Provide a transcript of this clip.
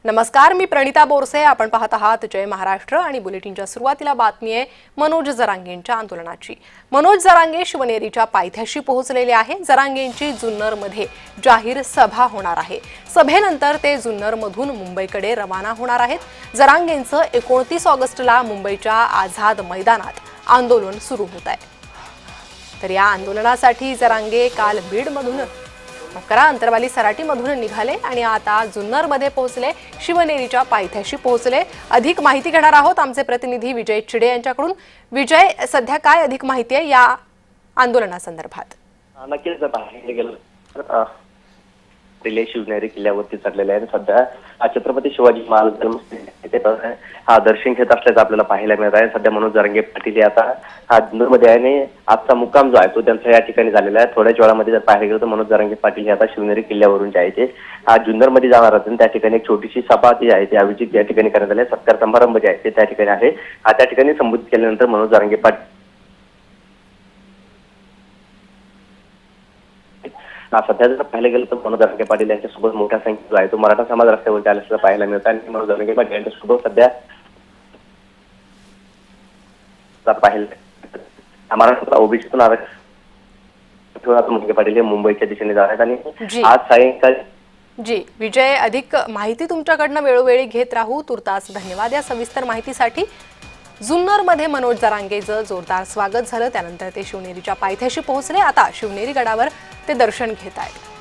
नमस्कार, मी प्रणिता बोरसे. आपण पाहत आहात जय महाराष्ट्र आणि बुलेटिनच्या सुरुवातीला बातमी आहे मनोज जरांगेंच्या आंदोलनाची. मनोज जरांगे शिवनेरीच्या पायथ्याशी पोहोचलेले आहे. जरांगेंची जुन्नरमध्ये जाहीर सभा होणार आहे. सभेनंतर ते जुन्नरमधून मुंबईकडे रवाना होणार आहेत. जरांगेंचं 29 ऑगस्टला मुंबईच्या आझाद मैदानात आंदोलन सुरू होत आहे. तर या आंदोलनासाठी जरांगे काल बीडमधून अंतरवाली सराटीमधून निघाले आणि आता जुन्नरमध्ये पोहोचले. शिवनेरीच्या पायथ्याशी पोहोचले. अधिक माहिती घेणार आहोत आमचे प्रतिनिधी विजय चिडे यांच्याकडून. विजय, सध्या काय अधिक माहिती आहे या आंदोलनासंदर्भात? नक्कीच पाहिलं गेलं रिले शिवनेरी किल्ल्यावरती चढलेले आहे. सध्या छत्रपती शिवाजी महाराज हा दर्शन घेत असल्याचं आपल्याला पाहायला मिळत आहे. सध्या मनोज जरांगे पाटील आता हा जुन्नरमध्ये आहे आणि आजचा मुक्काम जो आहे तो त्यांचा या ठिकाणी झालेला आहे. थोड्याच वेळामध्ये जर पाहायला गेलं तर मनोज जरांगे पाटील हे आता शिवनेरी किल्ल्यावरून जे आहे ते हा जुन्नरमध्ये जाणार असून त्या ठिकाणी एक छोटीशी सभा जी आहे ती आयोजित या ठिकाणी करण्यात आली आहे. सत्कार समारंभ जे आहे ते त्या ठिकाणी आहे. त्या ठिकाणी संबोधित केल्यानंतर मनोज जरांगे पाटील सध्या जर पाहिलं गेलं तर मनोज जरांगे पाटील यांच्यासोबत मोठ्या संख्येत जो आहे तो मराठा समाज रस्त्यावरती आल्याचं पाहायला मिळतं आणि मनोज जरांगे पाटील यांच्यासोबत सध्या पाहिलं महाराष्ट्रात ओबीसीतून आरक्षण पाटील हे मुंबईच्या दिशेने जात आहेत आणि आज सायंकाळी विजय, अधिक माहिती तुमच्याकडनं वेळोवेळी घेत राहू. तुर्तास धन्यवाद या सविस्तर माहितीसाठी. जुन्नरमध्ये मनोज जरांगेचं जोरदार स्वागत झालं. त्यानंतर ते शिवनेरीच्या पायथ्याशी पोहोचले. आता शिवनेरी गडावर ते दर्शन घेत आहेत.